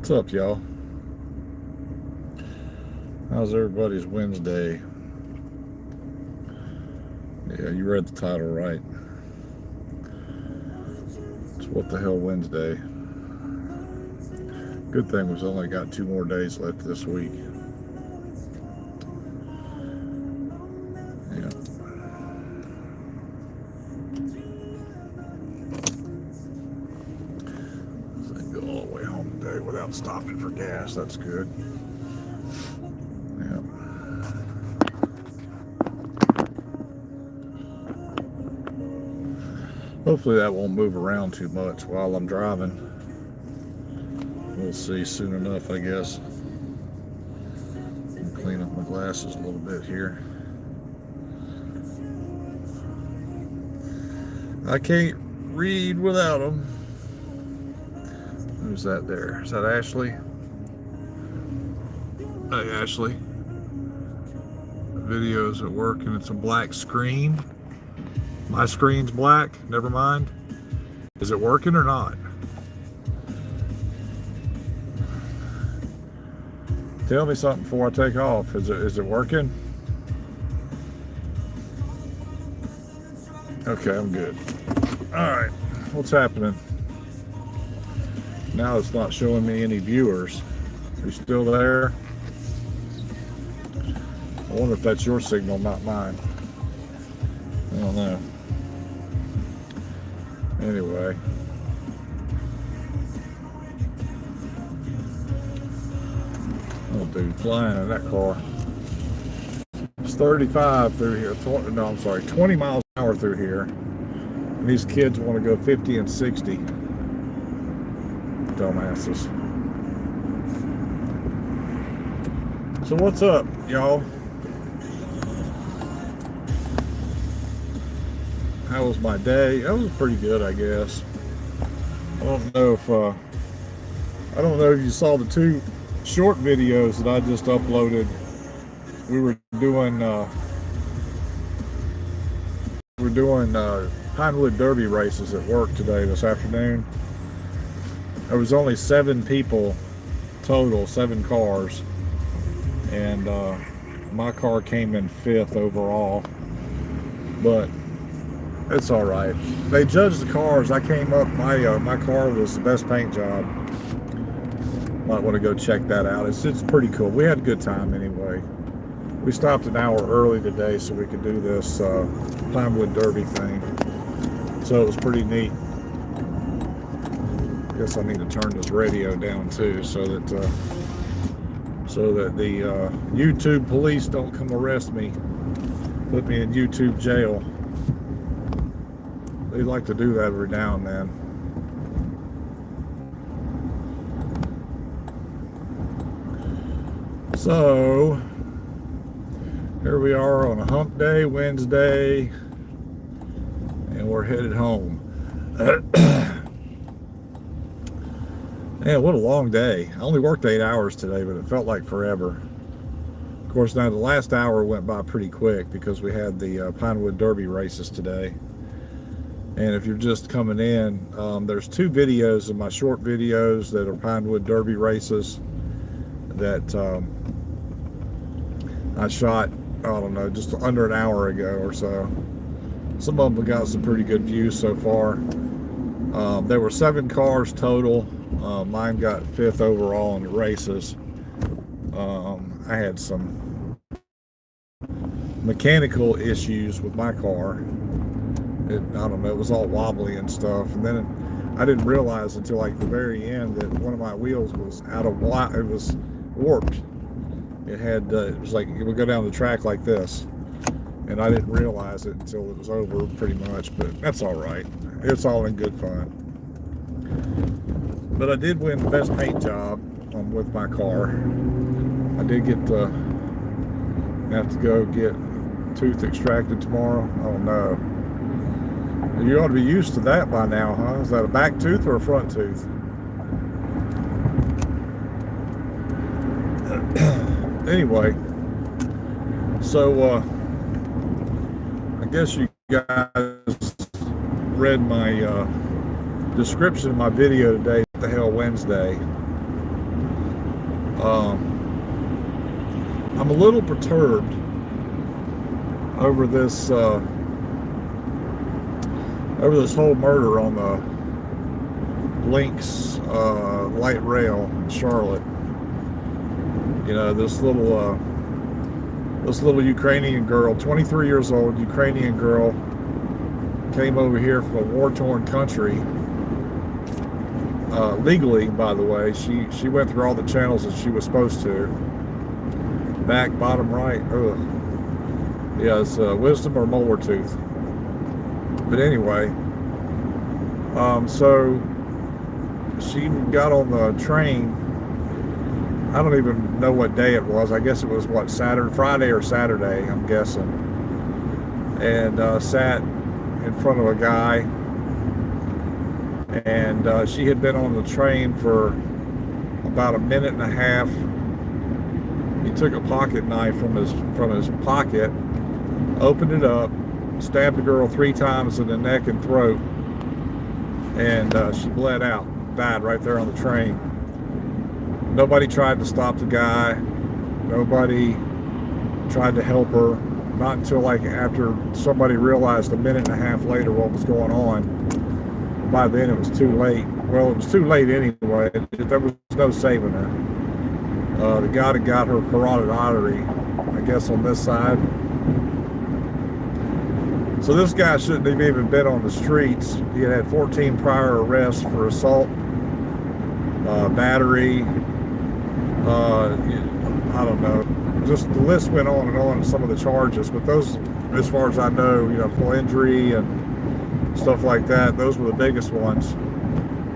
What's up, y'all? How's everybody's Wednesday? Yeah, you read the title right. It's What the Hell Wednesday. Good thing we've only got 2 more days left this week. Yeah. So I can go all the way home today without stopping for gas. That's good. Yeah. Hopefully that won't move around too much while I'm driving. We'll see soon enough, I guess. I'll clean up my glasses a little bit here. I can't read without them. Who's that there? Is that Ashley? Hey, Ashley. The video's at work and it's a black screen. My screen's black. Never mind. Is it working or not? Tell me something before I take off. Is it working? Okay, I'm good. All right. What's happening? Now it's not showing me any viewers. Are you still there? I wonder if that's your signal, not mine. I don't know. Anyway. Oh, dude, flying in that car. It's 35 through here. No, I'm sorry, 20 miles an hour through here. And these kids want to go 50 and 60. Dumbasses. So what's up, y'all? How was my day? That was pretty good, I guess. I don't know if you saw the 2 short videos that I just uploaded. We were doing Pinewood Derby races at work today, this afternoon. There was only 7 people total, 7 cars, and my car came in 5th overall, but it's all right. They judged the cars. I came up, my car was the best paint job. Might want to go check that out. It's pretty cool. We had a good time anyway. We stopped an hour early today so we could do this Pinewood Derby thing. So it was pretty neat. Guess I need to turn this radio down too so that the YouTube police don't come arrest me, put me in YouTube jail. They like to do that every now and then. So here we are on a hump day, Wednesday, and we're headed home. Man, what a long day. I only worked 8 hours today, but it felt like forever. Of course, now the last hour went by pretty quick because we had the Pinewood Derby races today. And if you're just coming in, there's 2 videos of my short videos that are Pinewood Derby races that I shot, I don't know, just under an hour ago or so. Some of them got some pretty good views so far. There were 7 cars total. Mine got 5th overall in the races. I had some mechanical issues with my car. I don't know, it was all wobbly and stuff. And then I didn't realize until like the very end that one of my wheels was out of whack. It was warped. It was like it would go down the track like this, and I didn't realize it until it was over pretty much, but that's all right. It's all in good fun. But I did win the best paint job with my car. I did get to have to go get tooth extracted tomorrow. Oh no. You ought to be used to that by now, huh? Is that a back tooth or a front tooth? Anyway, so I guess you guys read my description of my video today, What the Hell Wednesday. I'm a little perturbed over this whole murder on the Lynx light rail in Charlotte. You know, this little Ukrainian girl, 23 years old Ukrainian girl, came over here from a war-torn country. Legally, by the way, she went through all the channels that she was supposed to. Back, bottom right. Ugh. Yeah, it's wisdom or molar tooth. But anyway, so she got on the train. I don't even know what day it was. I guess it was what, Friday or Saturday, I'm guessing. And sat in front of a guy. And she had been on the train for about a minute and a half. He took a pocket knife from his pocket, opened it up, stabbed the girl 3 times in the neck and throat, and she bled out, died right there on the train. Nobody tried to stop the guy. Nobody tried to help her. Not until like after somebody realized a minute and a half later what was going on. By then it was too late. Well, it was too late anyway. There was no saving her. The guy that got her carotid artery, I guess on this side. So this guy shouldn't have even been on the streets. He had 14 prior arrests for assault, battery, I don't know. Just the list went on and on, some of the charges, but those, as far as I know, you know, full injury and stuff like that, those were the biggest ones.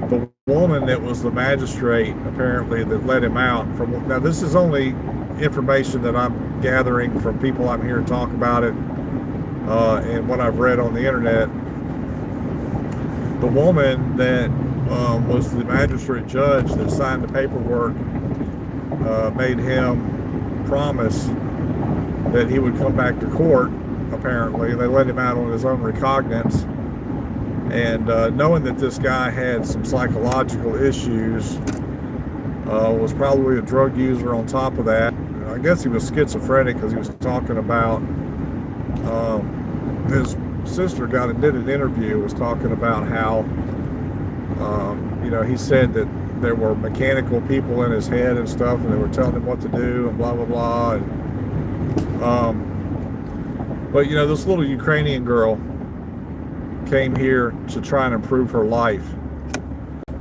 The woman that was the magistrate, apparently, that let him out from, now this is only information that I'm gathering from people I'm here to talk about it, and what I've read on the internet. The woman that was the magistrate judge that signed the paperwork made him promise that he would come back to court. Apparently, they let him out on his own recognizance, and knowing that this guy had some psychological issues, was probably a drug user on top of that. I guess he was schizophrenic, because he was talking about his sister did an interview, was talking about how you know, he said that there were mechanical people in his head and stuff, and they were telling him what to do and blah blah blah. And but you know, this little Ukrainian girl came here to try and improve her life,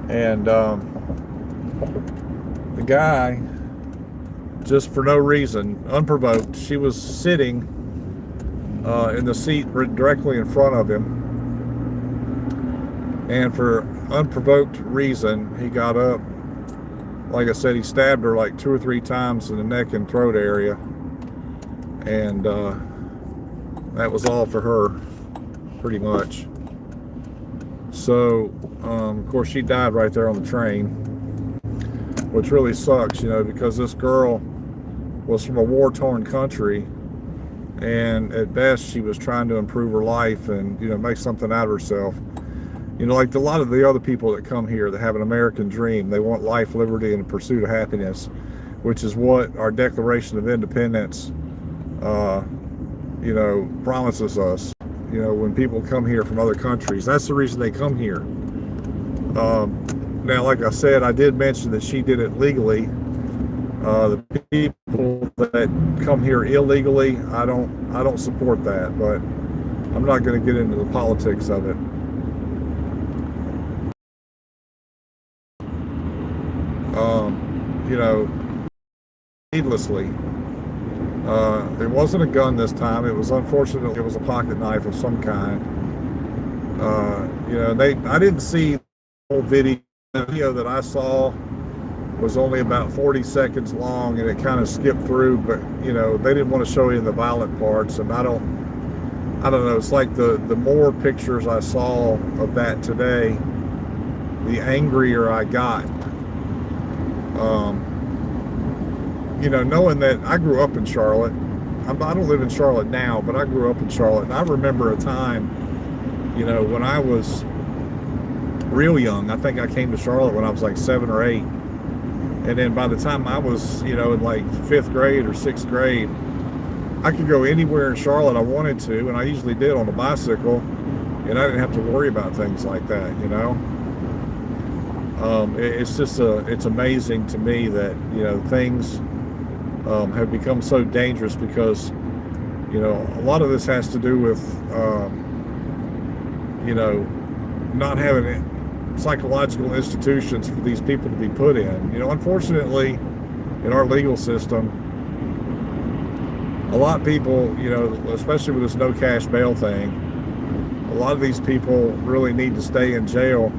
and the guy, just for no reason, unprovoked, she was sitting in the seat directly in front of him, and for unprovoked reason, he got up. Like I said, he stabbed her like 2 or 3 times in the neck and throat area, and that was all for her, pretty much. So of course she died right there on the train, which really sucks, you know, because this girl was from a war-torn country, and at best she was trying to improve her life and, you know, make something out of herself. You know, like a lot of the other people that come here that have an American dream, they want life, liberty, and the pursuit of happiness, which is what our Declaration of Independence, you know, promises us. You know, when people come here from other countries, that's the reason they come here. Now, like I said, I did mention that she did it legally. The people that come here illegally, I don't support that, but I'm not going to get into the politics of it. You know, needlessly. It wasn't a gun this time. It was, unfortunately, it was a pocket knife of some kind. You know, I didn't see the whole video. The video that I saw was only about 40 seconds long, and it kind of skipped through, but, you know, they didn't want to show you the violent parts, and I don't know, it's like the more pictures I saw of that today, the angrier I got. You know, knowing that I grew up in Charlotte. I don't live in Charlotte now, but I grew up in Charlotte, and I remember a time, you know, when I was real young. I think I came to Charlotte when I was like 7 or 8, And then by the time I was, in like 5th grade or 6th grade, I could go anywhere in Charlotte I wanted to, and I usually did on a bicycle, and I didn't have to worry about things like that, It's just it's amazing to me that, things have become so dangerous because, a lot of this has to do with, not having psychological institutions for these people to be put in. Unfortunately, in our legal system, a lot of people, especially with this no cash bail thing, a lot of these people really need to stay in jail.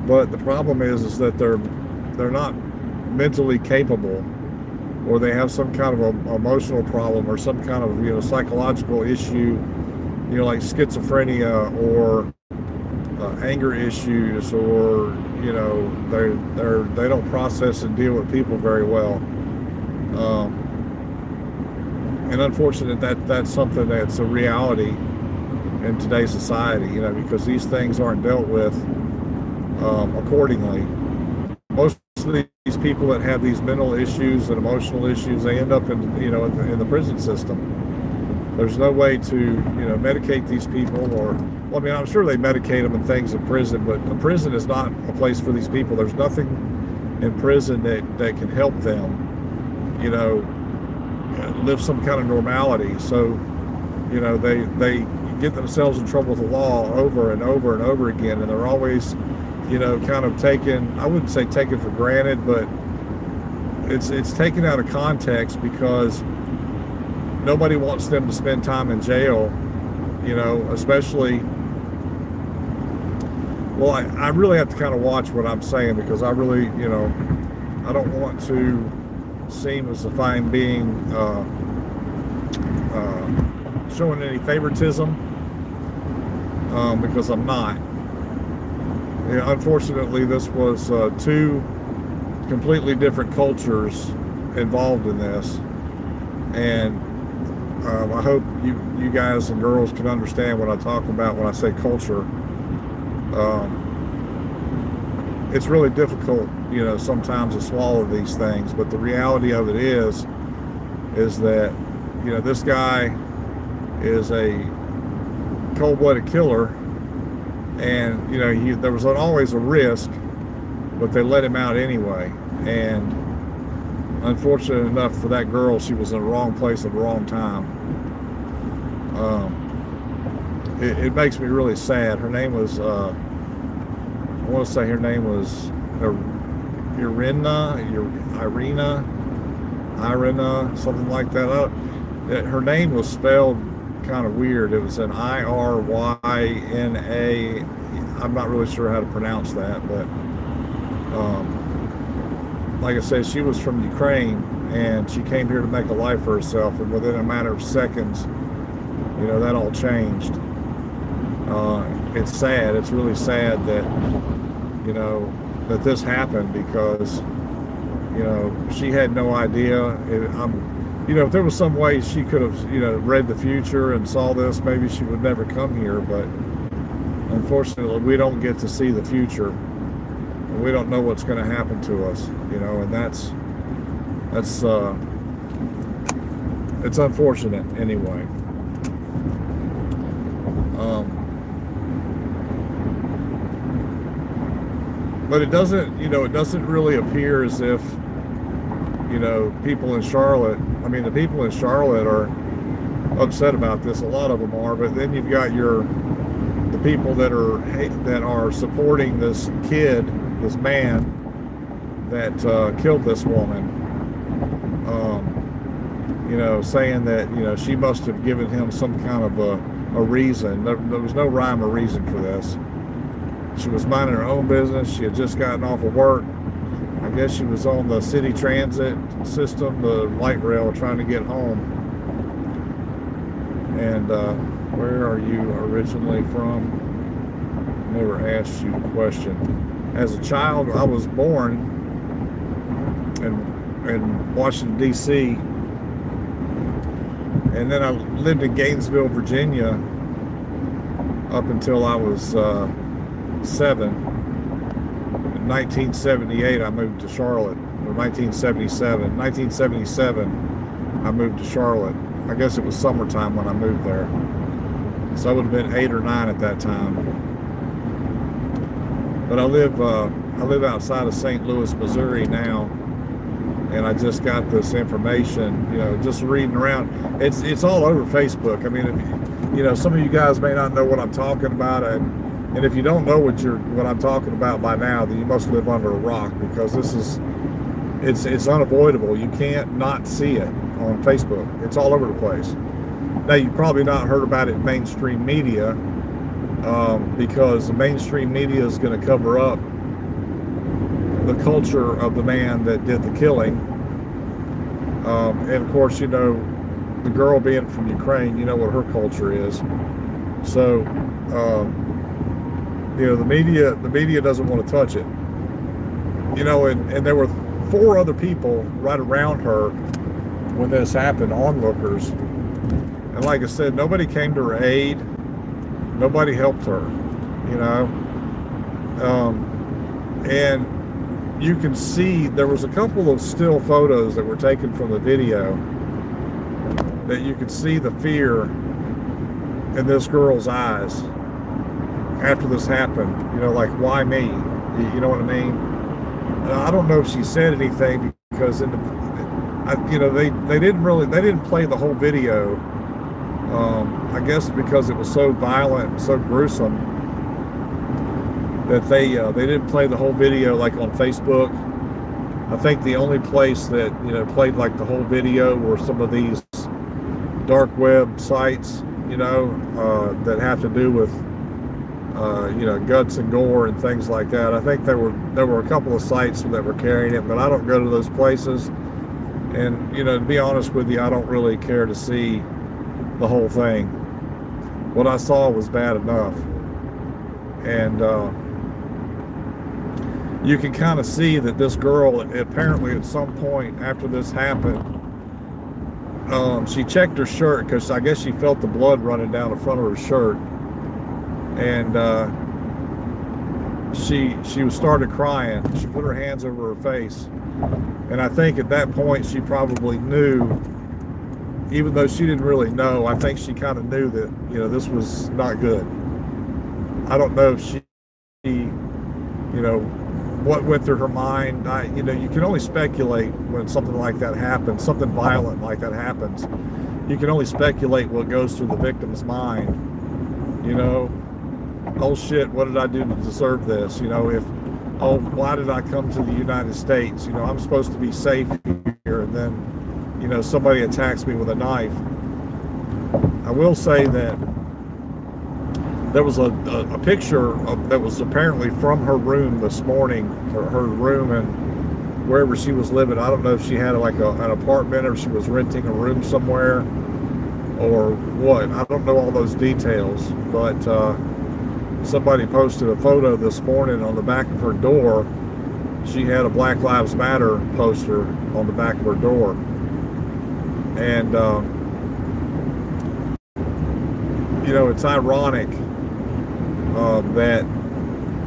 But the problem is that they're not mentally capable, or they have some kind of emotional problem or some kind of psychological issue, like schizophrenia or anger issues, or they don't process and deal with people very well. And unfortunately, that's something that's a reality in today's society, because these things aren't dealt with accordingly. Most of these people that have these mental issues and emotional issues, they end up in the prison system. There's no way to medicate these people, or I'm sure they medicate them and things in prison, but a prison is not a place for these people. There's nothing in prison that can help them live some kind of normality. So they get themselves in trouble with the law over and over and over again, and they're always kind of taken, I wouldn't say taken for granted, but it's taken out of context because nobody wants them to spend time in jail, especially, I really have to kind of watch what I'm saying, because I really, I don't want to seem as if I'm being showing any favoritism, because I'm not. Unfortunately, this was two completely different cultures involved in this, and I hope you guys and girls can understand what I talk about when I say culture. It's really difficult, sometimes to swallow these things, but the reality of it is that, this guy is a cold-blooded killer, and, there was always a risk, but they let him out anyway. And unfortunate enough for that girl, she was in the wrong place at the wrong time. It makes me really sad. Her name was, I want to say her name was Irina, something like that. Her name was spelled kind of weird. It was an Iryna. I'm not really sure how to pronounce that, but like I said, she was from Ukraine, and she came here to make a life for herself, and within a matter of seconds, that all changed. It's sad. It's really sad that that this happened, because she had no idea. If there was some way she could have read the future and saw this, maybe she would never come here. But unfortunately, we don't get to see the future, and we don't know what's going to happen to us. And that's it's unfortunate anyway. But it doesn't really appear as if, people in Charlotte, the people in Charlotte are upset about this. A lot of them are, but then you've got the people that are supporting this kid, this man that killed this woman, saying that, she must have given him some kind of a reason. There was no rhyme or reason for this. She was minding her own business. She had just gotten off of work. I guess she was on the city transit system, the light rail, trying to get home. And where are you originally from? I never asked you a question. As a child, I was born in Washington, D.C., and then I lived in Gainesville, Virginia, up until I was 7. In 1978, I moved to Charlotte, or 1977. 1977, I moved to Charlotte. I guess it was summertime when I moved there. So I would have been 8 or 9 at that time. But I live outside of St. Louis, Missouri now, and I just got this information, you know, just reading around. It's all over Facebook. I mean, if, you know, some of you guys may not know what I'm talking about, and if you don't know what I'm talking about by now, then you must live under a rock, because it's unavoidable. You can't not see it on Facebook. It's all over the place. Now, you've probably not heard about it in mainstream media, because the mainstream media is going to cover up the culture of the man that did the killing. And of course, you know, the girl being from Ukraine, you know what her culture is. So, you know, the media doesn't want to touch it. You know, and there were 4 other people right around her when this happened, onlookers. And like I said, nobody came to her aid. Nobody helped her, you know. And you can see there was a couple of still photos that were taken from the video that you could see the fear in this girl's eyes after this happened. You know, like, why me? You know what I mean? I don't know if she said anything, because you know, they didn't play the whole video. I guess because it was so violent and so gruesome that they didn't play the whole video like on Facebook. I think the only place that, you know, played like the whole video were some of these dark web sites, you know, that have to do with you know, guts and gore and things like that. I think there were a couple of sites that were carrying it, but I don't go to those places. And, you know, to be honest with you, I don't really care to see the whole thing. What I saw was bad enough. And you can kind of see that this girl, apparently at some point after this happened, she checked her shirt, because I guess she felt the blood running down the front of her shirt. And she started crying. She put her hands over her face. And I think at that point she probably knew, even though she didn't really know, I think she kind of knew that, you know, this was not good. I don't know if she, you know, what went through her mind. You know, you can only speculate when something like that happens, something violent like that happens. You can only speculate what goes through the victim's mind. You know, oh shit, what did I do to deserve this? You know, oh, why did I come to the United States? You know, I'm supposed to be safe here, and then, you know, somebody attacks me with a knife. I will say that there was a picture that was apparently from her room this morning, her room and wherever she was living. I don't know if she had like an apartment, or she was renting a room somewhere, or what. I don't know all those details, but somebody posted a photo this morning on the back of her door. She had a Black Lives Matter poster on the back of her door. And you know, it's ironic that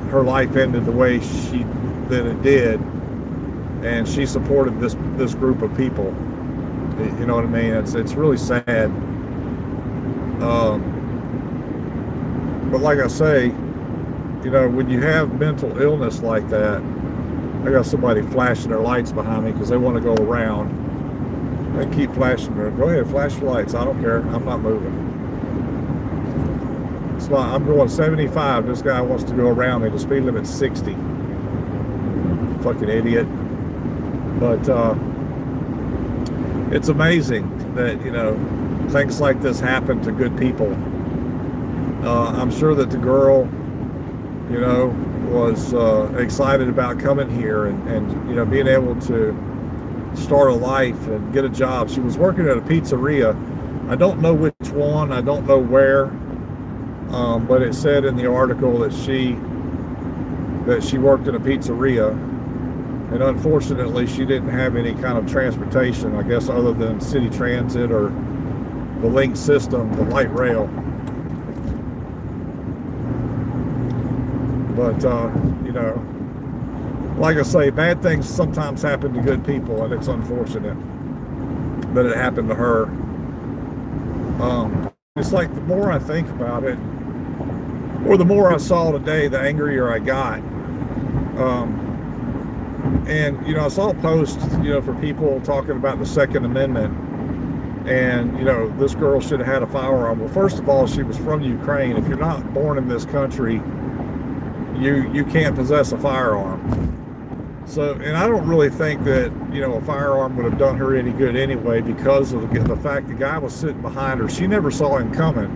her life ended the way that it did, and she supported this group of people. You know what I mean? It's really sad. But like I say, you know, when you have mental illness like that, I got somebody flashing their lights behind me because they want to go around. They keep flashing. Go ahead, flash your lights. I don't care. I'm not moving. It's not. I'm going 75. This guy wants to go around me. The speed limit's 60. Fucking idiot. But it's amazing that, you know, things like this happen to good people. I'm sure that the girl, you know, was excited about coming here and you know, being able to start a life and get a job. She was working at a pizzeria. I don't know which one, I don't know where, but it said in the article that she worked in a pizzeria, and unfortunately she didn't have any kind of transportation, I guess, other than city transit or the link system, the light rail. But you know, like I say, bad things sometimes happen to good people, and it's unfortunate that it happened to her. It's like the more I think about it, or the more I saw today, the angrier I got. And, you know, I saw a post, you know, for people talking about the Second Amendment, and, you know, this girl should have had a firearm. Well, first of all, she was from Ukraine. If you're not born in this country, you can't possess a firearm. So, and I don't really think that, you know, a firearm would have done her any good anyway, because of the fact the guy was sitting behind her. She never saw him coming.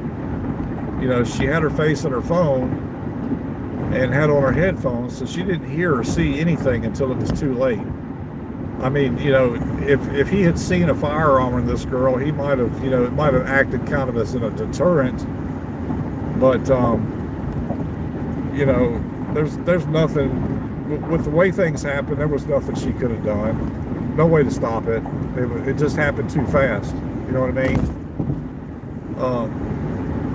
You know, she had her face on her phone and had on her headphones, so she didn't hear or see anything until it was too late. I mean, you know, if he had seen a firearm in this girl, he might have, you know, it might have acted kind of as a deterrent. But, you know, there's nothing. With the way things happen, there was nothing she could have done. No way to stop it. It just happened too fast. You know what I mean?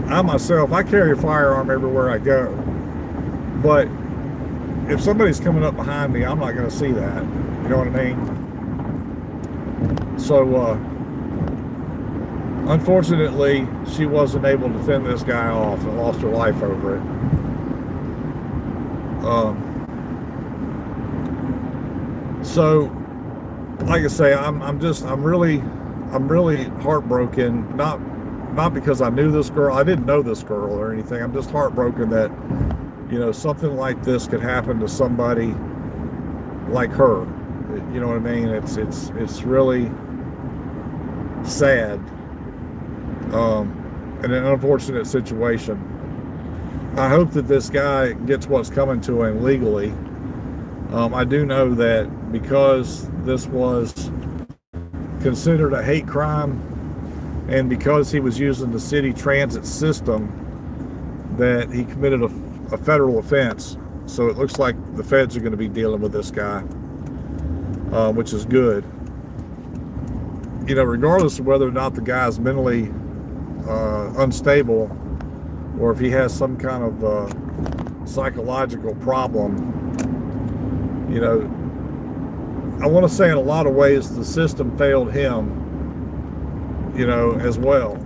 I myself, I carry a firearm everywhere I go. But if somebody's coming up behind me, I'm not going to see that. You know what I mean? So, unfortunately, she wasn't able to fend this guy off and lost her life over it. So, like I say, I'm really heartbroken. Not because I knew this girl. I didn't know this girl or anything. I'm just heartbroken that, you know, something like this could happen to somebody like her. You know what I mean? It's really sad, and an unfortunate situation. I hope that this guy gets what's coming to him legally. I do know that because this was considered a hate crime, and because he was using the city transit system, that he committed a federal offense. So it looks like the feds are going to be dealing with this guy, which is good. You know, regardless of whether or not the guy's mentally unstable, or if he has some kind of psychological problem, you know, I want to say in a lot of ways the system failed him, you know, as well.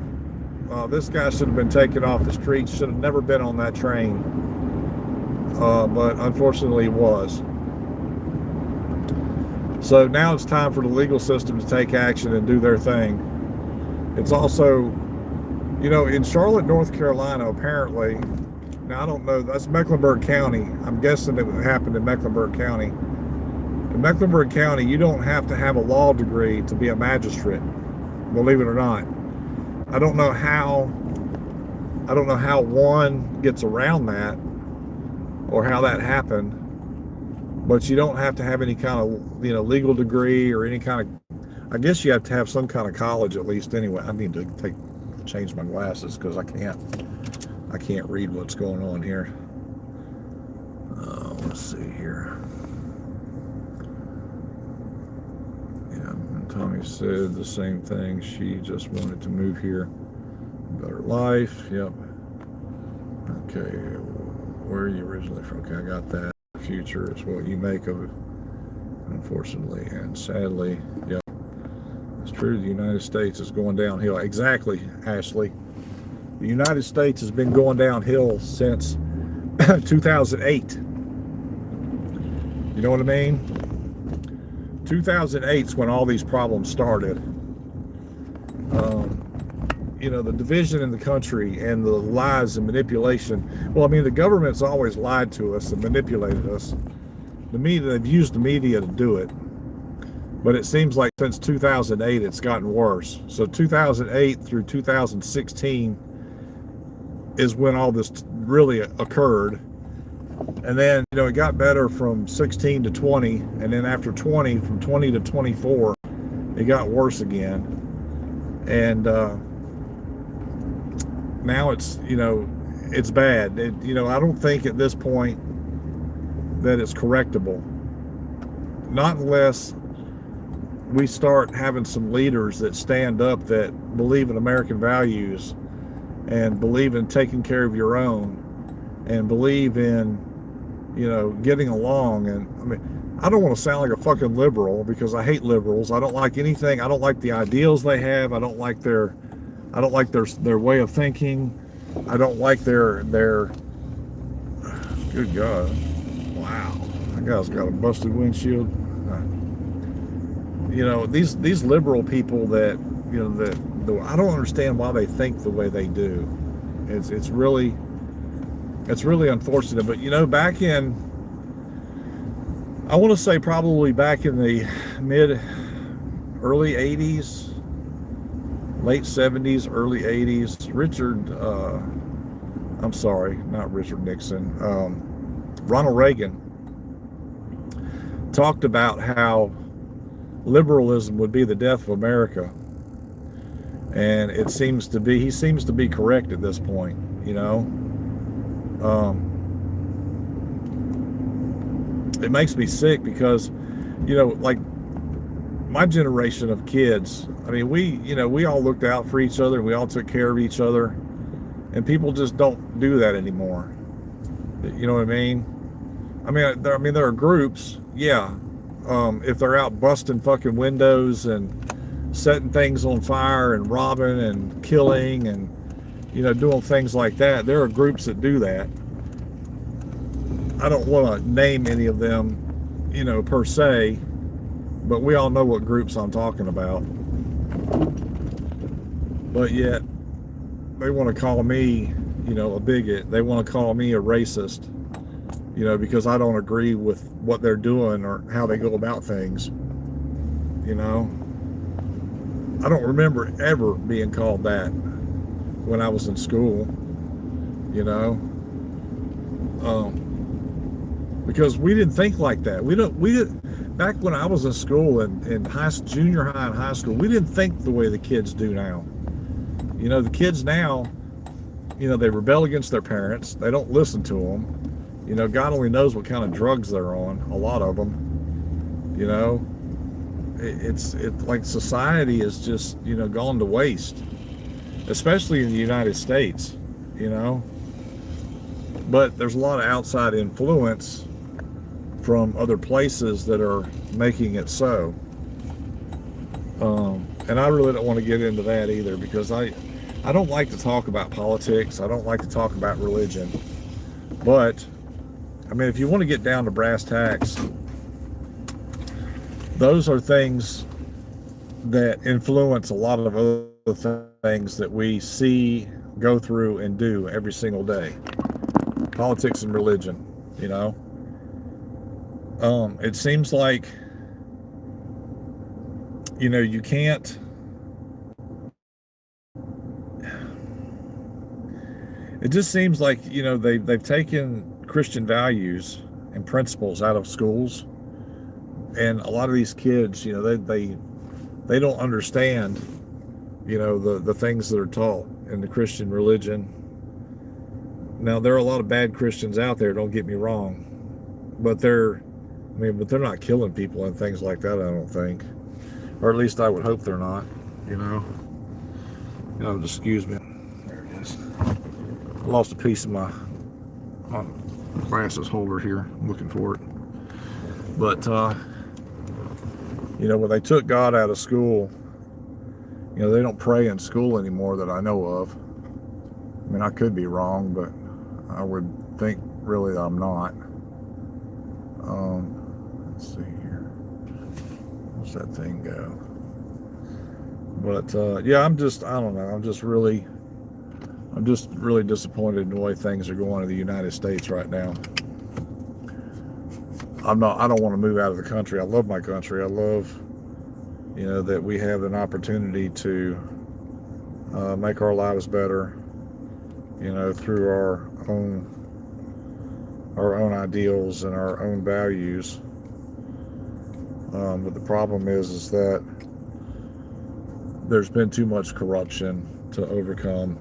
This guy should have been taken off the streets, should have never been on that train, but unfortunately he was. So now it's time for the legal system to take action and do their thing. It's also, you know, in Charlotte, North Carolina, apparently, now I don't know, that's Mecklenburg County. I'm guessing it happened in Mecklenburg County. In Mecklenburg County, you don't have to have a law degree to be a magistrate, believe it or not. I don't know how one gets around that, or how that happened, but you don't have to have any kind of, you know, legal degree or any kind of, I guess you have to have some kind of college at least anyway. I need to change my glasses because I can't read what's going on here. Let's see here. Yeah, Tommy said the same thing. She just wanted to move here. Better life. Yep. Okay. Where are you originally from? Okay, I got that. The future is what you make of it, unfortunately and sadly. Yep. It's true. The United States is going downhill. Exactly, Ashley. The United States has been going downhill since 2008. You know what I mean? 2008 is when all these problems started. You know, the division in the country and the lies and manipulation. Well, I mean, the government's always lied to us and manipulated us. The media, they've used the media to do it. But it seems like since 2008, it's gotten worse. So 2008 through 2016 is when all this really occurred. And then, you know, it got better from 16 to 20. And then after 20, from 20 to 24, it got worse again. And now it's, you know, it's bad. You know, I don't think at this point that it's correctable. Not unless we start having some leaders that stand up, that believe in American values and believe in taking care of your own and believe in, you know, getting along. And I mean, I don't want to sound like a fucking liberal because I hate liberals. I don't like anything. I don't like the ideals they have. I don't like their way of thinking. I don't like their good God. Wow. That guy's got a busted windshield. You know, these liberal people that, you know, that I don't understand why they think the way they do. It's really unfortunate. But you know, back in, I want to say probably back in the early 80s, late 70s, early 80s, I'm sorry, not Richard Nixon, Ronald Reagan talked about how liberalism would be the death of America. And he seems to be correct at this point, you know. It makes me sick because, you know, like my generation of kids, I mean, we all looked out for each other, and we all took care of each other, and people just don't do that anymore. You know what I mean? I mean, there are groups, yeah. If they're out busting fucking windows and setting things on fire and robbing and killing and, you know, doing things like that, there are groups that do that. I don't want to name any of them, you know, per se, but we all know what groups I'm talking about. But yet, they want to call me, you know, a bigot. They want to call me a racist, you know, because I don't agree with what they're doing or how they go about things, you know. I don't remember ever being called that when I was in school, you know, because we didn't think like that. We didn't, back when I was in school and in junior high and high school, we didn't think the way the kids do now. You know, the kids now, you know, they rebel against their parents. They don't listen to them. You know, God only knows what kind of drugs they're on, a lot of them, you know. It's like society is just, you know, gone to waste, especially in the United States, you know. But there's a lot of outside influence from other places that are making it so. And I really don't want to get into that either, because I don't like to talk about politics. I don't like to talk about religion. But I mean, if you want to get down to brass tacks, those are things that influence a lot of other things that we see, go through, and do every single day. Politics and religion, you know. It seems like, you know, you can't, it just seems like, you know, they've taken Christian values and principles out of schools. And a lot of these kids, you know, they don't understand, you know, the things that are taught in the Christian religion. Now, there are a lot of bad Christians out there, don't get me wrong, but they're not killing people and things like that, I don't think. Or at least I would hope they're not, you know. You know, excuse me. There it is. I lost a piece of my glasses holder here. I'm looking for it. But, you know, when they took God out of school, you know, they don't pray in school anymore that I know of. I mean, I could be wrong, but I would think really I'm not. Let's see here. Where's that thing go? But yeah, I don't know. I'm just really disappointed in the way things are going in the United States right now. I don't want to move out of the country. I love my country. I love, you know, that we have an opportunity to make our lives better, you know, through our own ideals and our own values. But the problem is that there's been too much corruption to overcome.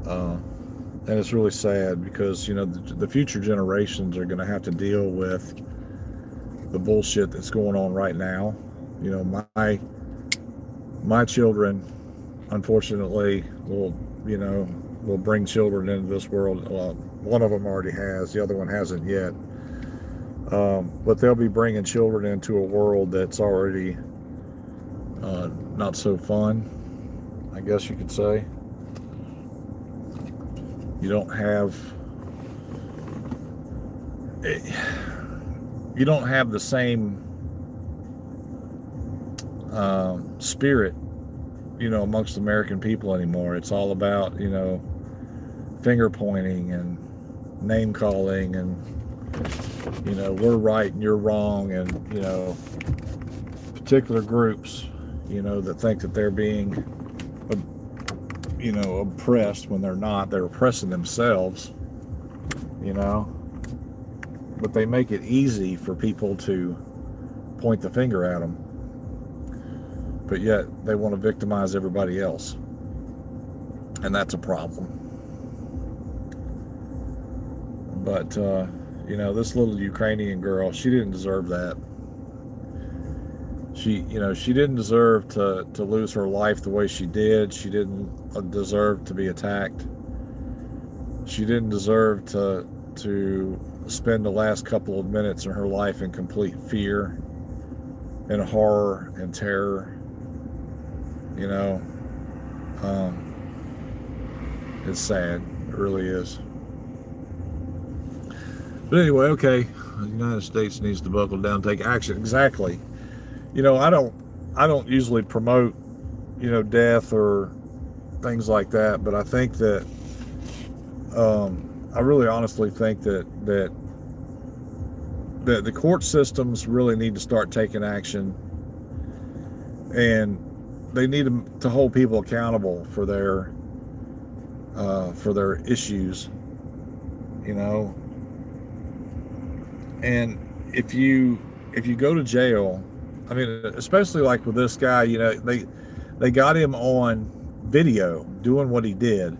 And it's really sad because, you know, the future generations are going to have to deal with the bullshit that's going on right now. You know, my children, unfortunately, will bring children into this world. Well, one of them already has, the other one hasn't yet. But they'll be bringing children into a world that's already not so fun, I guess you could say. You don't have the same spirit, amongst American people anymore. It's all about, finger pointing and name calling and, we're right and you're wrong, and, particular groups, that think that they're being, oppressed when they're not. They're oppressing themselves, but they make it easy for people to point the finger at them. But yet they want to victimize everybody else. And that's a problem. But, this little Ukrainian girl, she didn't deserve that. She didn't deserve to lose her life the way she did. She didn't deserve to be attacked. She didn't deserve to spend the last couple of minutes in her life in complete fear and horror and terror. It's sad. It really is. But anyway, okay, the United States needs to buckle down, take action. Exactly. I don't usually promote, death or things like that, but I think that, I really honestly think that the court systems really need to start taking action, and they need to hold people accountable for their issues, and if you go to jail, I mean, especially like with this guy, they got him on video doing what he did,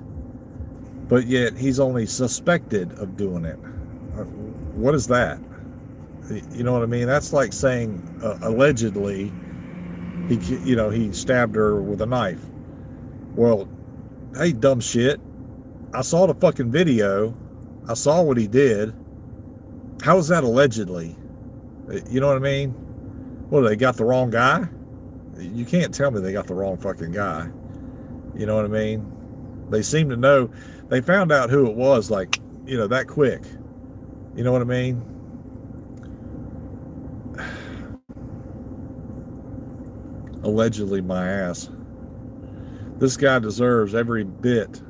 but yet he's only suspected of doing it. What is that? You know what I mean? That's like saying allegedly he stabbed her with a knife. Well, hey, dumb shit, I saw the fucking video. I saw what he did. How is that allegedly? You know what I mean? Well, they got the wrong guy? You can't tell me they got the wrong fucking guy. You know what I mean? They seem to know. They found out who it was, like, that quick. You know what I mean? Allegedly, my ass. This guy deserves every bit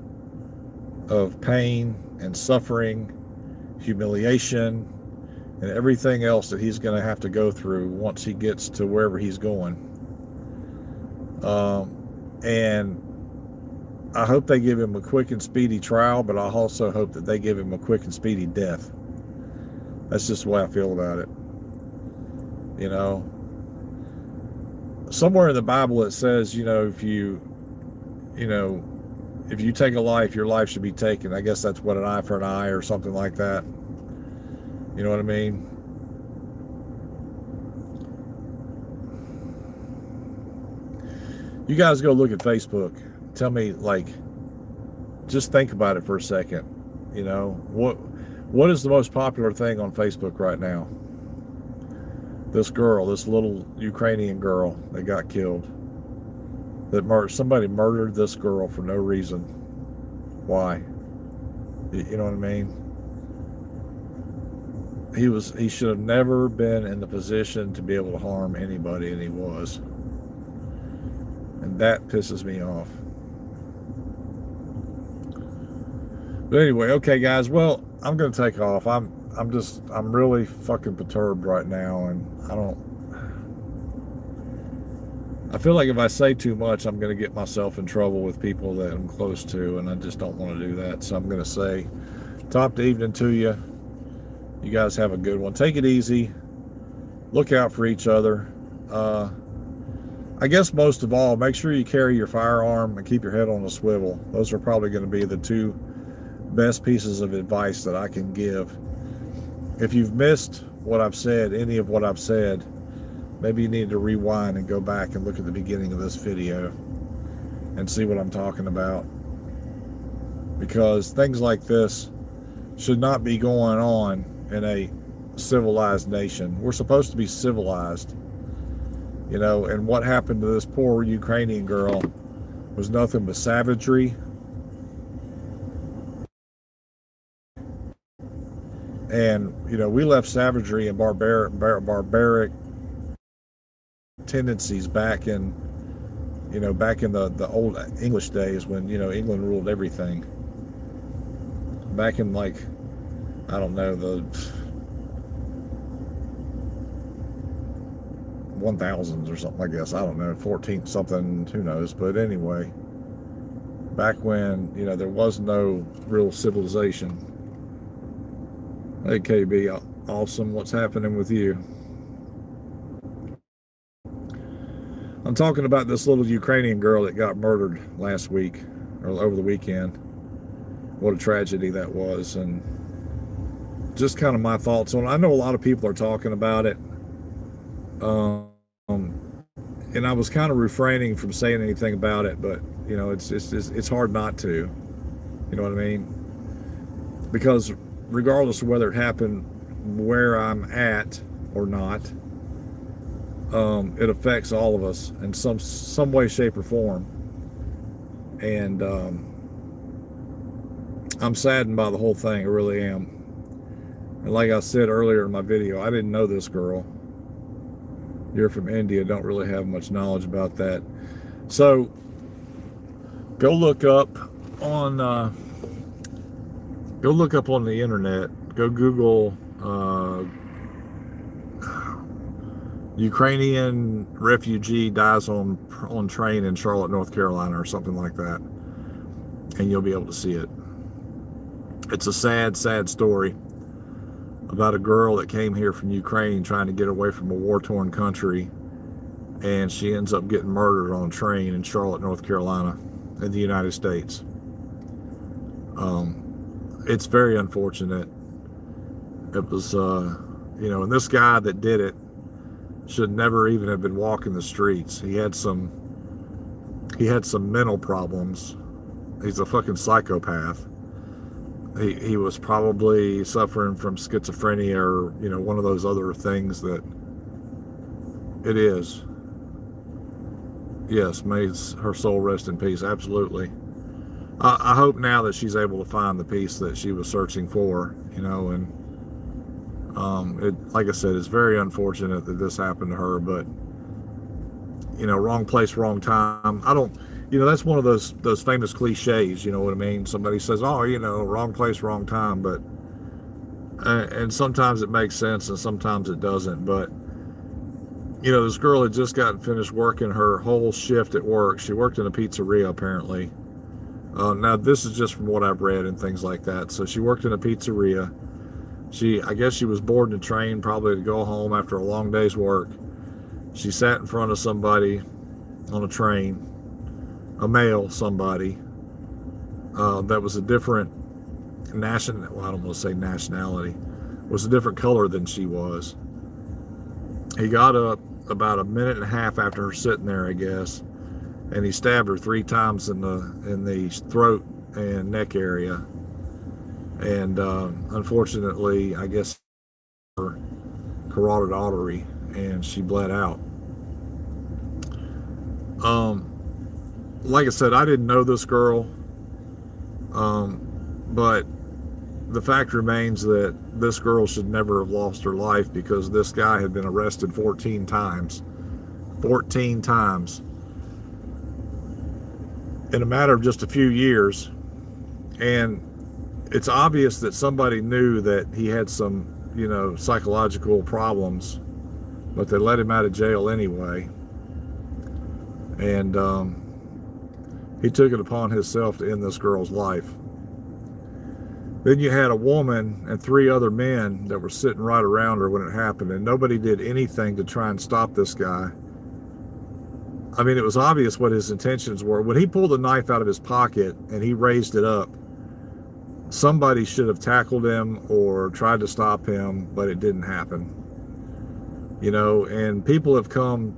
of pain and suffering, humiliation, and everything else that he's going to have to go through once he gets to wherever he's going. And I hope they give him a quick and speedy trial, but I also hope that they give him a quick and speedy death. That's just the way I feel about it. Somewhere in the Bible it says, if you take a life, your life should be taken. I guess that's what, an eye for an eye or something like that. You know what I mean? You guys go look at Facebook. Tell me, just think about it for a second. What is the most popular thing on Facebook right now? This girl, this little Ukrainian girl that got killed. Somebody murdered this girl for no reason. Why? You know what I mean? He should have never been in the position to be able to harm anybody, and he was. And that pisses me off. But anyway, okay guys, well, I'm gonna take off. I'm really fucking perturbed right now, and I feel like if I say too much, I'm gonna get myself in trouble with people that I'm close to, and I just don't want to do that. So I'm gonna say top evening to you. You guys have a good one. Take it easy. Look out for each other. I guess most of all, make sure you carry your firearm and keep your head on a swivel. Those are probably going to be the two best pieces of advice that I can give. If you've missed what I've said, any of what I've said, maybe you need to rewind and go back and look at the beginning of this video and see what I'm talking about. Because things like this should not be going on in a civilized nation. We're supposed to be civilized, you know, and what happened to this poor Ukrainian girl was nothing but savagery. And, you know, we left savagery and barbaric tendencies back in, you know, back in the old English days when, you know, England ruled everything. Back in, like, I don't know, the 1000s or something, I guess. I don't know, 14th something, who knows. But anyway, back when, you know, there was no real civilization. Hey, KB, awesome. What's happening with you? I'm talking about this little Ukrainian girl that got murdered last week, or over the weekend. What a tragedy that was. And just kind of my thoughts on it. I know a lot of people are talking about it. And I was kind of refraining from saying anything about it, but, you know, it's hard not to. You know what I mean? Because regardless of whether it happened where I'm at or not, it affects all of us in some way, shape, or form. And I'm saddened by the whole thing. I really am. And like I said earlier in my video, I didn't know this girl. You're from India, don't really have much knowledge about that. So go look up on the internet. Go Google Ukrainian refugee dies on train in Charlotte, North Carolina, or something like that, and you'll be able to see it. It's a sad, sad story about a girl that came here from Ukraine trying to get away from a war-torn country, and she ends up getting murdered on a train in Charlotte, North Carolina, in the United States. It's very unfortunate. It was, you know, and this guy that did it should never even have been walking the streets. He had some mental problems. He's a fucking psychopath. He was probably suffering from schizophrenia or, you know, one of those other things that it is. Yes, may her soul rest in peace. Absolutely. I hope now that she's able to find the peace that she was searching for, you know, and like I said, it's very unfortunate that this happened to her, but, you know, wrong place, wrong time. You know, that's one of those famous cliches, you know what I mean? Somebody says, oh, you know, wrong place, wrong time, but, and sometimes it makes sense and sometimes it doesn't, but, you know, this girl had just gotten finished working her whole shift at work. She worked in a pizzeria, apparently. Now, this is just from what I've read and things like that. So she worked in a pizzeria. I guess she was boarding a train, probably to go home after a long day's work. She sat in front of somebody on a train, a male somebody, that was a different well, I don't want to say nationality, was a different color than she was. He got up about a minute and a half after her sitting there, I guess, and he stabbed her 3 times in the throat and neck area. And unfortunately, I guess her carotid artery, and she bled out. Like I said, I didn't know this girl, but the fact remains that this girl should never have lost her life, because this guy had been arrested 14 times. 14 times. In a matter of just a few years. And it's obvious that somebody knew that he had some, you know, psychological problems, but they let him out of jail anyway. And he took it upon himself to end this girl's life. Then you had a woman and 3 other men that were sitting right around her when it happened, and nobody did anything to try and stop this guy. I mean, it was obvious what his intentions were. When he pulled the knife out of his pocket and he raised it up, somebody should have tackled him or tried to stop him, but it didn't happen. You know, and people have come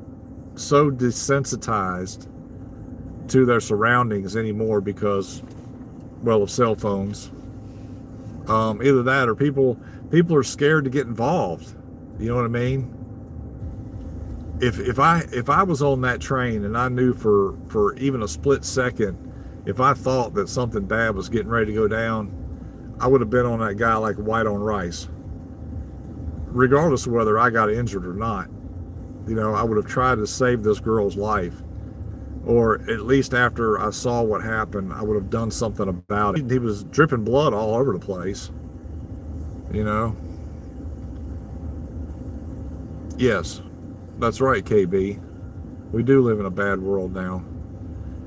so desensitized to their surroundings anymore because, well, of cell phones. Either that or people People are scared to get involved. You know what I mean? If I was on that train and I knew for even a split second, if I thought that something bad was getting ready to go down, I would have been on that guy like white on rice, regardless of whether I got injured or not. You know, I would have tried to save this girl's life, or at least after I saw what happened, I would have done something about it. He was dripping blood all over the place, you know. Yes, that's right, KB. We do live in a bad world now,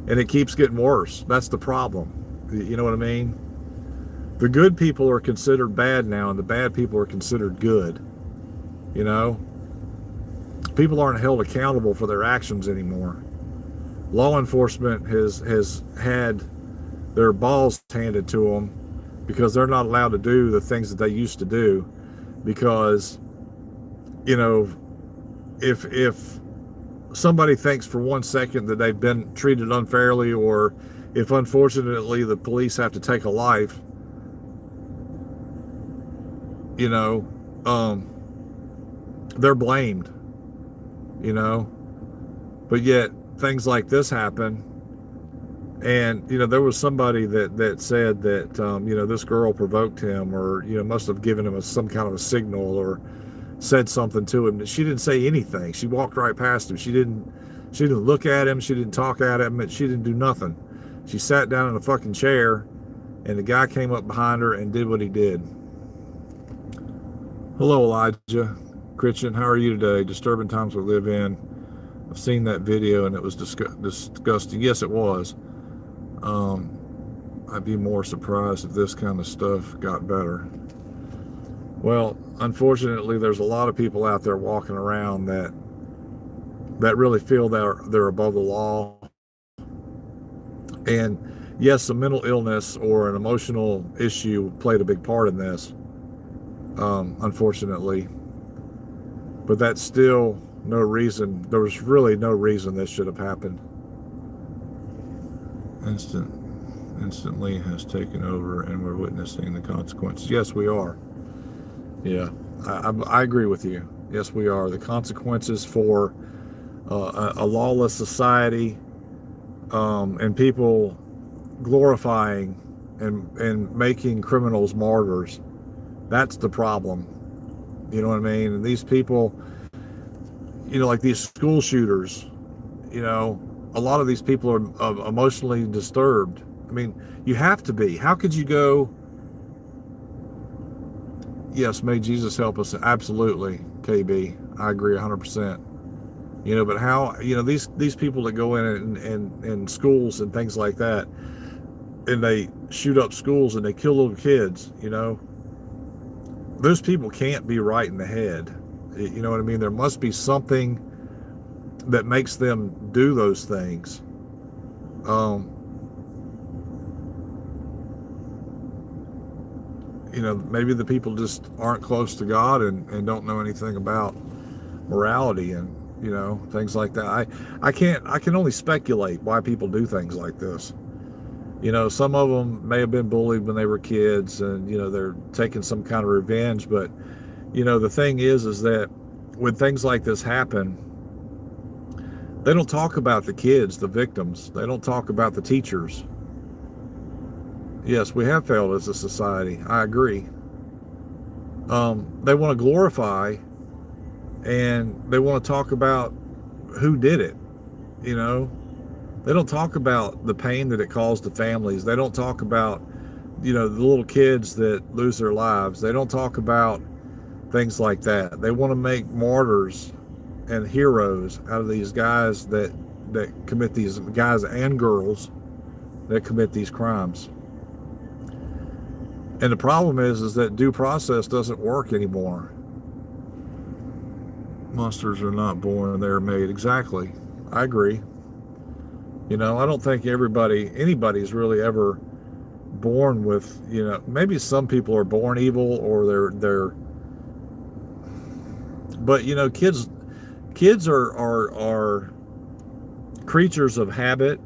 and it keeps getting worse. That's the problem. You know what I mean? The good people are considered bad now, and the bad people are considered good. You know? People aren't held accountable for their actions anymore. Law enforcement has had their balls handed to them because they're not allowed to do the things that they used to do, because, you know, if somebody thinks for 1 second that they've been treated unfairly, or if unfortunately the police have to take a life, you know, they're blamed, you know. But yet things like this happen, and, you know, there was somebody that said that, you know, this girl provoked him, or, you know, must have given him some kind of a signal, or said something to him. She didn't say anything. She walked right past him. She didn't look at him. She didn't talk at him. She didn't do nothing. She sat down in a fucking chair, and the guy came up behind her and did what he did. Hello, Elijah Christian. How are you today? Disturbing times we live in. I've seen that video, and it was disgusting. Yes, it was. I'd be more surprised if this kind of stuff got better. Well, unfortunately, there's a lot of people out there walking around that really feel they're above the law. And yes, a mental illness or an emotional issue played a big part in this, unfortunately. But that's still no reason. There was really no reason this should have happened. Instantly has taken over, and we're witnessing the consequences. Yes, we are. Yeah, I agree with you. Yes, we are. The consequences for a lawless society, and people glorifying and making criminals martyrs. That's the problem. You know what I mean? And these people, you know, like these school shooters, you know, a lot of these people are emotionally disturbed. I mean, you have to be. How could you go... Yes, may Jesus help us. Absolutely, KB. I agree 100%. You know, but how, you know, these people that go in schools and things like that, and they shoot up schools and they kill little kids, you know, those people can't be right in the head. You know what I mean? There must be something that makes them do those things. You know, maybe the people just aren't close to God and don't know anything about morality and, you know, things like that. I can only speculate why people do things like this. You know, some of them may have been bullied when they were kids, and, you know, they're taking some kind of revenge. But, you know, the thing is that when things like this happen, they don't talk about the kids, the victims. They don't talk about the teachers. Yes, we have failed as a society. I agree. They want to glorify, and they want to talk about who did it. You know, they don't talk about the pain that it caused the families. They don't talk about, you know, the little kids that lose their lives. They don't talk about things like that. They want to make martyrs and heroes out of these guys that commit these, guys and girls that commit these crimes. And the problem is that due process doesn't work anymore. Monsters are not born, they're made. Exactly. I agree. You know, I don't think anybody's really ever born with, you know, maybe some people are born evil, or they're but, you know, kids are creatures of habit.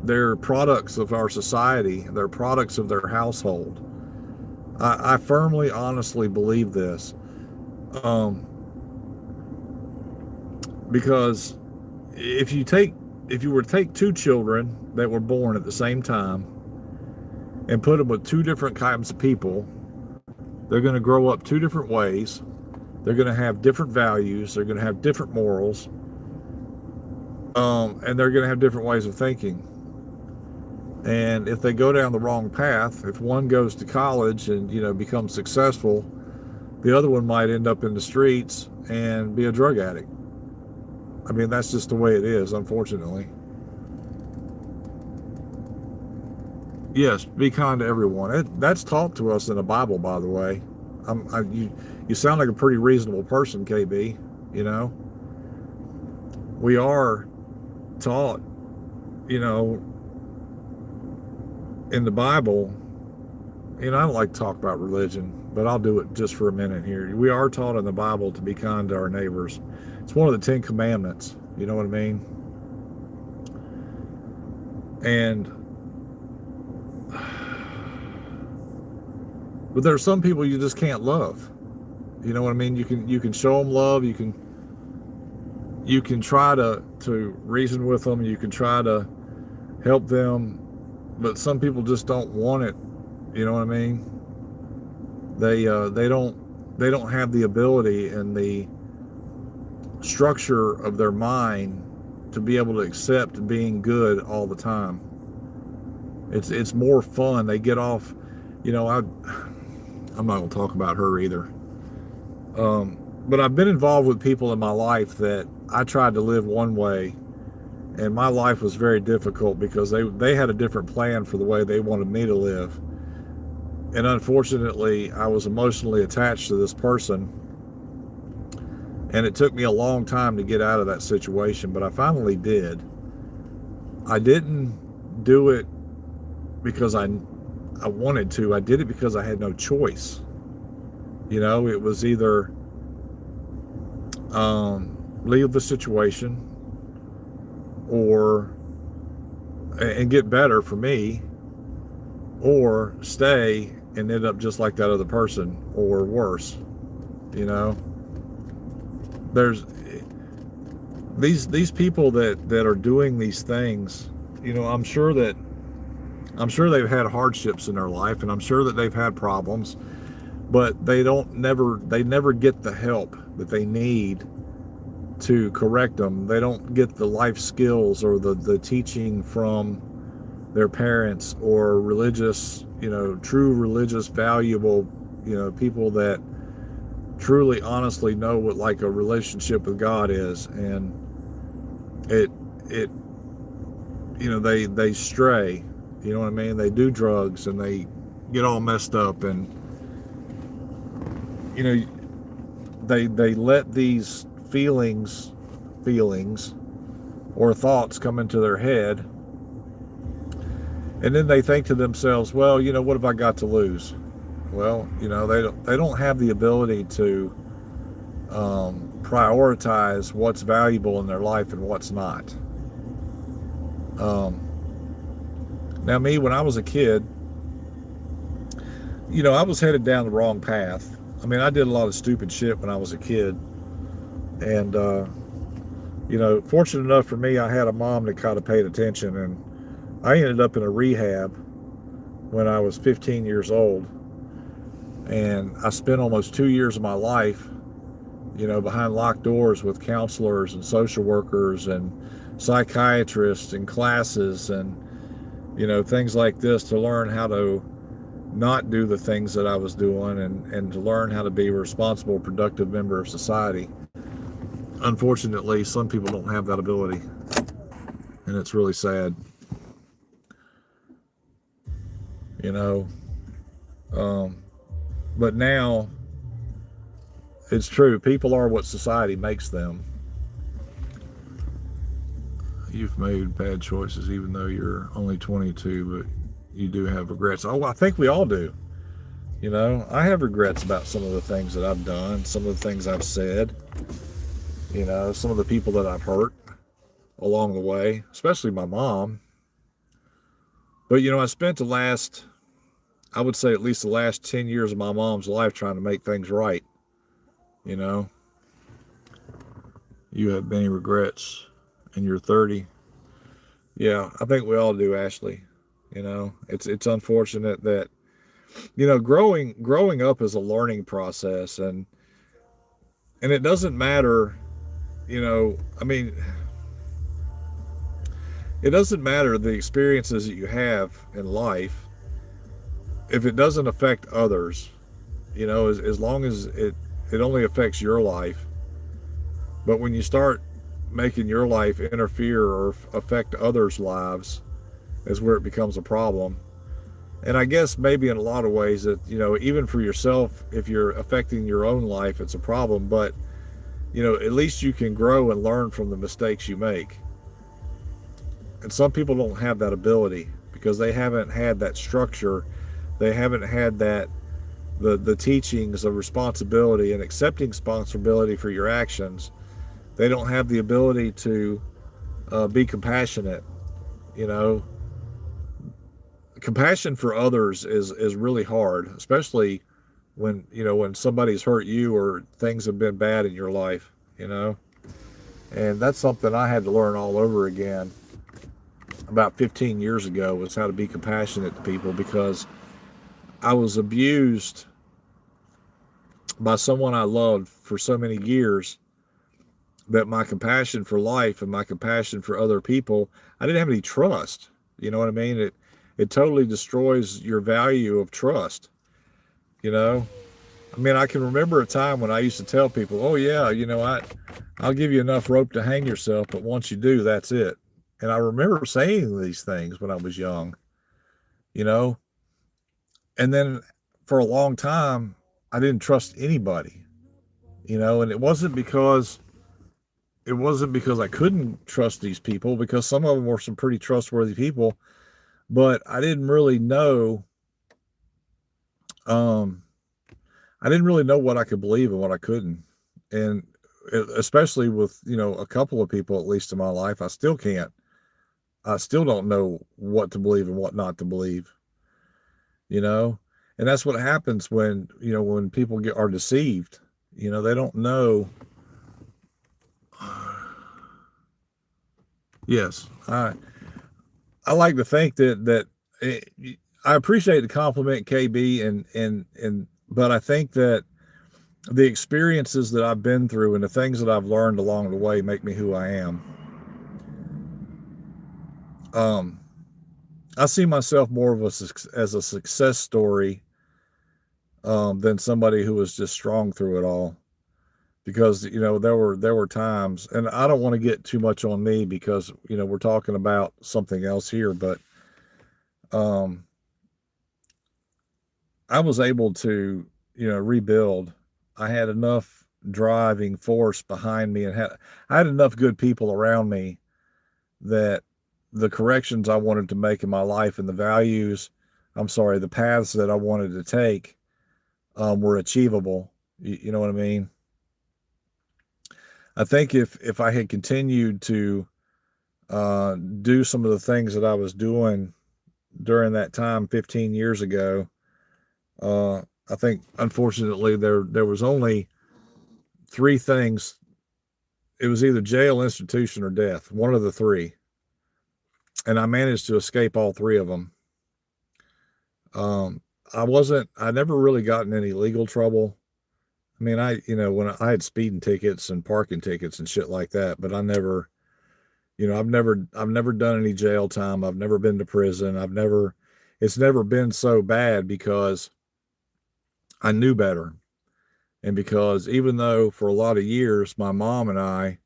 They're products of our society. They're products of their household. I firmly, honestly believe this. Um, because if you were to take two children that were born at the same time and put them with two different kinds of people, they're going to grow up two different ways. They're going to have different values. They're going to have different morals. And they're going to have different ways of thinking. And if they go down the wrong path, if one goes to college and, becomes successful, the other one might end up in the streets and be a drug addict. I mean, that's just the way it is, unfortunately. Yes, be kind to everyone. That's taught to us in the Bible, by the way. You sound like a pretty reasonable person, KB. We are taught, in the Bible. I don't like to talk about religion, but I'll do it just for a minute here. We are taught in the Bible to be kind to our neighbors. It's one of the 10 commandments. You know what I mean? But there are some people you just can't love. You know what I mean? You can show them love. You can try to reason with them. You can try to help them, but some people just don't want it. You know what I mean? They don't have the ability and the structure of their mind to be able to accept being good all the time. It's more fun. They get off. I'm not going to talk about her either. But I've been involved with people in my life that I tried to live one way, and my life was very difficult because they had a different plan for the way they wanted me to live. And unfortunately, I was emotionally attached to this person, and it took me a long time to get out of that situation, but I finally did. I didn't do it because I wanted to. I did it because I had no choice. It was either leave the situation and get better for me, or stay and end up just like that other person, or worse. There's these people that are doing these things. I'm sure they've had hardships in their life, and I'm sure that they've had problems, but they never get the help that they need to correct them. They don't get the life skills or the teaching from their parents or religious, true religious, valuable, people that truly honestly know what like a relationship with God is. And they stray. You know what I mean? They do drugs and they get all messed up, and they let these feelings or thoughts come into their head, and then they think to themselves, well, what have I got to lose? Well, they don't have the ability to prioritize what's valuable in their life and what's not. Now me, when I was a kid, I was headed down the wrong path. I mean, I did a lot of stupid shit when I was a kid. And, fortunate enough for me, I had a mom that kind of paid attention, and I ended up in a rehab when I was 15 years old. And I spent almost 2 years of my life, behind locked doors with counselors and social workers and psychiatrists and classes and, things like this, to learn how to not do the things that I was doing, and to learn how to be a responsible, productive member of society. Unfortunately, some people don't have that ability, and it's really sad. But now it's true. People are what society makes them. You've made bad choices even though you're only 22, but you do have regrets. Oh, I think we all do. I have regrets about some of the things that I've done, some of the things I've said, some of the people that I've hurt along the way, especially my mom. But, I spent the last I would say at least the last 10 years of my mom's life trying to make things right. You know, you have many regrets and you're 30. Yeah, I think we all do, Ashley. You know, it's unfortunate that, you know, growing up is a learning process, and it doesn't matter, you know, I mean, it doesn't matter the experiences that you have in life if it doesn't affect others, you know, as long as it only affects your life. But when you start making your life interfere or affect others' lives, is where it becomes a problem. And I guess maybe in a lot of ways that, you know, even for yourself, if you're affecting your own life, it's a problem. But, you know, at least you can grow and learn from the mistakes you make. And some people don't have that ability because they haven't had that structure. They haven't had that, the teachings of responsibility and accepting responsibility for your actions. They don't have the ability to be compassionate. You know, compassion for others is really hard, especially when, you know, when somebody's hurt you or things have been bad in your life, you know. And that's something I had to learn all over again about 15 years ago, was how to be compassionate to people, because I was abused by someone I loved for so many years that my compassion for life and my compassion for other people, I didn't have any trust. You know what I mean? It totally destroys your value of trust, you know? I mean, I can remember a time when I used to tell people, oh yeah, you know, I'll give you enough rope to hang yourself, but once you do, that's it. And I remember saying these things when I was young, you know? And then for a long time, I didn't trust anybody, you know, and it wasn't because I couldn't trust these people, because some of them were some pretty trustworthy people, but um, I didn't really know what I could believe and what I couldn't. And especially with, you know, a couple of people, at least in my life, I still don't know what to believe and what not to believe, you know? And that's what happens when, you know, when people are deceived, you know, they don't know. Yes. I like to think that it, I appreciate the compliment, KB, but I think that the experiences that I've been through and the things that I've learned along the way make me who I am. I see myself more of as a success story than somebody who was just strong through it all. Because, you know, there were times, and I don't want to get too much on me because, you know, we're talking about something else here, but um, I was able to, you know, rebuild. I had enough driving force behind me, and I had enough good people around me that the corrections I wanted to make in my life and the paths that I wanted to take were achievable. You know what I mean? I think if I had continued to do some of the things that I was doing during that time 15 years ago, uh, I think unfortunately there was only three things. It was either jail, institution, or death, one of the three, and I managed to escape all three of them. Um, I never really got in any legal trouble. I mean, you know, when I had speeding tickets and parking tickets and shit like that, but I never, you know, I've never done any jail time. I've never been to prison. It's never been so bad because I knew better. And because even though for a lot of years my mom and I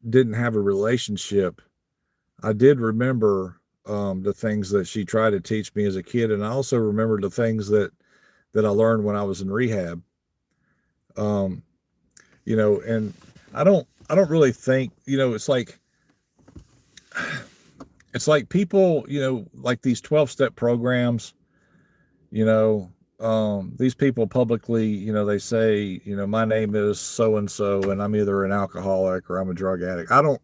didn't have a relationship, I did remember the things that she tried to teach me as a kid, and I also remember the things that I learned when I was in rehab. Um, you know, and I don't really think, you know, it's like people, you know, like these 12-step programs, you know, these people publicly, you know, they say, you know, my name is so and so, and I'm either an alcoholic or I'm a drug addict. I don't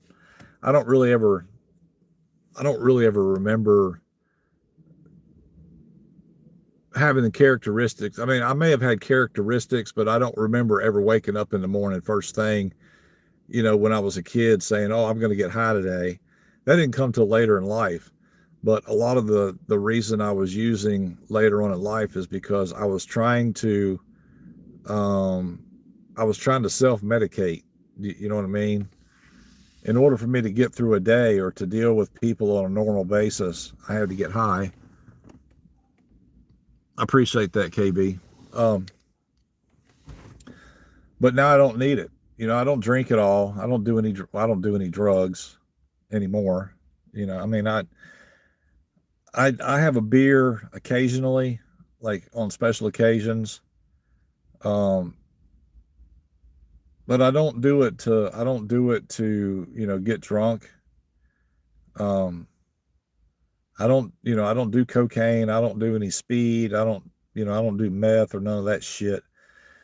really ever, I don't really ever remember having the characteristics. I mean, I may have had characteristics, but I don't remember ever waking up in the morning first thing, when I was a kid saying, "Oh, I'm going to get high today." That didn't come till later in life. But a lot of the reason I was using later on in life is because um, I was trying to self-medicate. You know what I mean? In order for me to get through a day or to deal with people on a normal basis, I had to get high. I appreciate that, KB. Um, but now I don't need it. I don't drink at all. I don't do any drugs anymore. I mean, I have a beer occasionally, like on special occasions. Um, but I don't do it to, get drunk. Um, I don't do cocaine. I don't do any speed. I don't do meth or none of that shit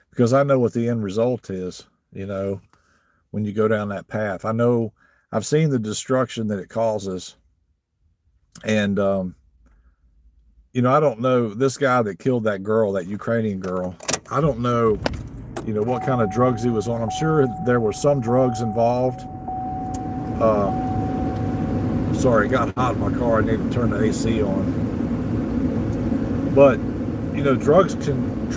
because I know what the end result is, when you go down that path. I've seen the destruction that it causes. And, I don't know this guy that killed that girl, that Ukrainian girl. I don't know, what kind of drugs he was on. I'm sure there were some drugs involved. Sorry, it got hot in my car. I need to turn the AC on. But, drugs can,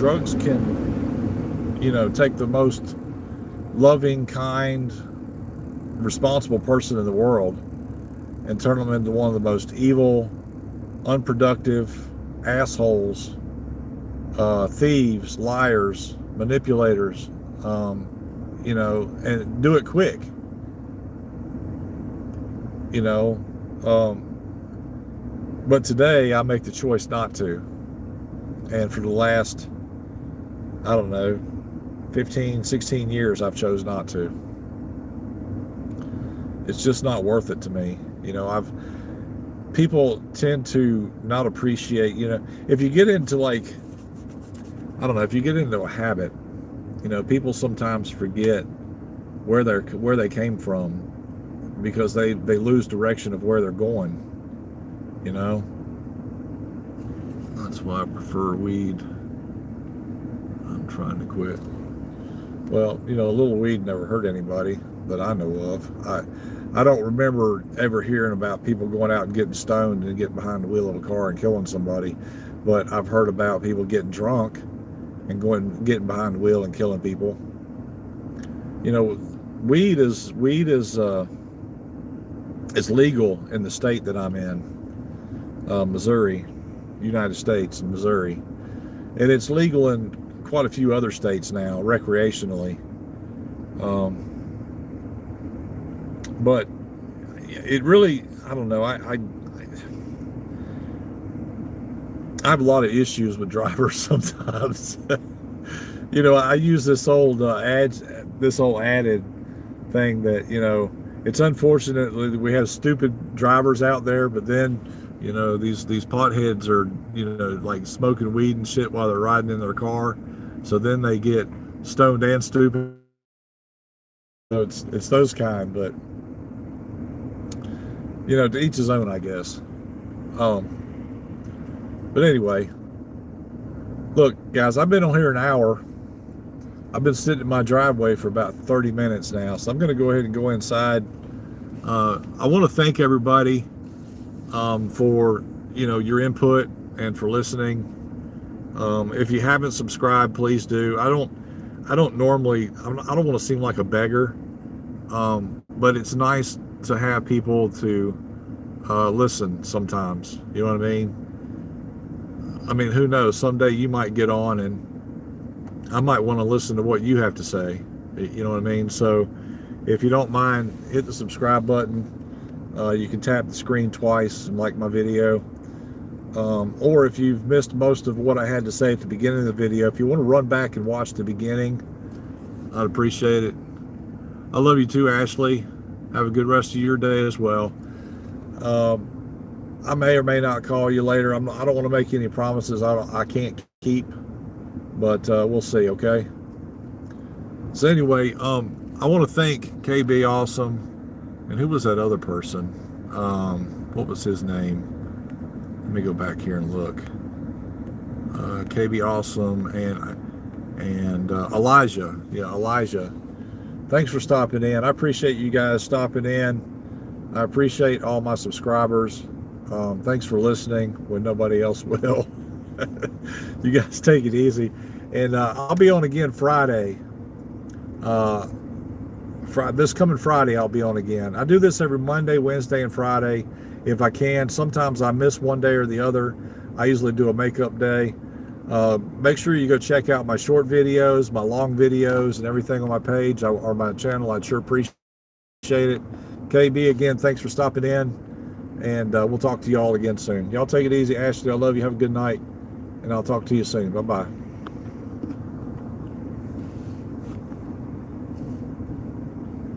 take the most loving, kind, responsible person in the world and turn them into one of the most evil, unproductive assholes, thieves, liars, manipulators, and do it quick. But today I make the choice not to. And for the last, I don't know, 15, 16 years, I've chose not to. It's just not worth it to me. People tend to not appreciate, if you get into if you get into a habit, people sometimes forget where they came from because they lose direction of where they're going. That's why I prefer weed. I'm trying to quit. Well, a little weed never hurt anybody that I know of. I don't remember ever hearing about people going out and getting stoned and getting behind the wheel of a car and killing somebody, but I've heard about people getting drunk and getting behind the wheel and killing people. Weed is legal in the state that I'm in, Missouri, United States, Missouri, and it's legal in quite a few other states now, recreationally. But it really, I don't know. I have a lot of issues with drivers sometimes. I use this old added thing that, it's unfortunate that we have stupid drivers out there, but then, these potheads are, like smoking weed and shit while they're riding in their car. So then they get stoned and stupid. So it's those kind, but to each his own, I guess. But anyway, look, guys, I've been on here an hour. I've been sitting in my driveway for about 30 minutes now, so I'm going to go ahead and go inside. I want to thank everybody for your input and for listening. If you haven't subscribed, please do. I don't want to seem like a beggar, but it's nice to have people to listen sometimes. You know what I mean? I mean, who knows? Someday you might get on and I might want to listen to what you have to say. You know what I mean? So if you don't mind, hit the subscribe button. You can tap the screen twice and like my video. Or if you've missed most of what I had to say at the beginning of the video, if you want to run back and watch the beginning, I'd appreciate it. I love you too, Ashley. Have a good rest of your day as well. I may or may not call you later. I don't want to make any promises I can't keep, but we'll see, okay? So anyway, I want to thank KB Awesome, and who was that other person? What was his name? Let me go back here and look. KB Awesome, and Elijah. Yeah, Elijah. Thanks for stopping in. I appreciate you guys stopping in. I appreciate all my subscribers. Thanks for listening when nobody else will. You guys take it easy. And I'll be on again Friday. This coming Friday, I'll be on again. I do this every Monday, Wednesday, and Friday if I can. Sometimes I miss one day or the other. I usually do a makeup day. Make sure you go check out my short videos, my long videos, and everything on my page or my channel. I'd sure appreciate it. KB, again, thanks for stopping in, and we'll talk to you all again soon. Y'all take it easy. Ashley, I love you. Have a good night, and I'll talk to you soon. Bye-bye.